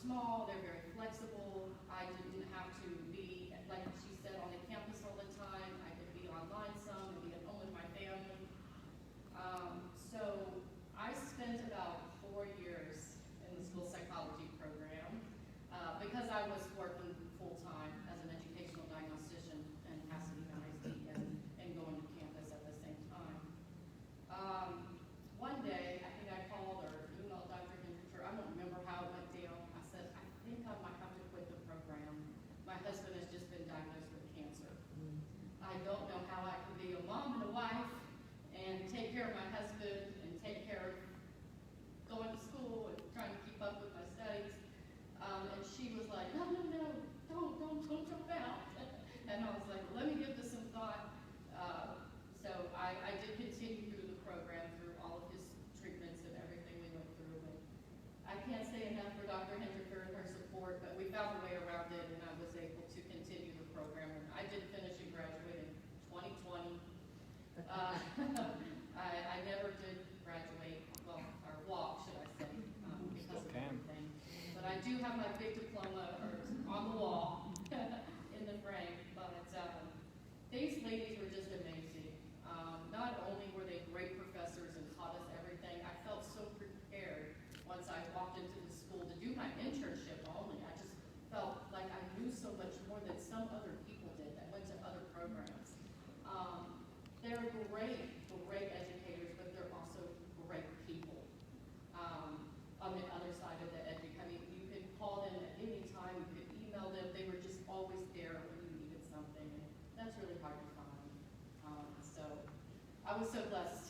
small, they're very flexible. I didn't have to be, like she said, on the campus all the time. I could be online some and be at home with my family. So I spent about 4 years in the school psychology program because I was working full-time as an educational diagnostician in Pasadena ISD and going to campus at the same time. One day, I think I called or emailed Dr. Hendricker. I don't remember how it went down. I said, I think I might have to quit the program. My husband has just been diagnosed with cancer. I don't know how I can be a mom and a wife and take care of my husband and take care of going to school and trying to keep up with my studies. And she was like, no, no, no, don't jump out. And I was like, let me give this some thought. So I did continue through the program, through all of his treatments and everything we went through. And I can't say enough for Dr. Hendricker and her support, but we found a way around it, and I was able to continue the program. And I did finish and graduate in 2020. I never did graduate, well, or walk, should I say, because of everything. But I do have my big diploma on the wall in the frame. But these ladies were just amazing. Not only were they great professors and taught us everything, I felt so prepared once I walked into the school to do my internship only. I just felt like I knew so much more than some other people did that went to other programs. They're great educators, but they're also great people. On the other side of the education, I mean, you could call them at any time, you could email them, they were just always there when you needed something, and that's really hard to find. So I was so blessed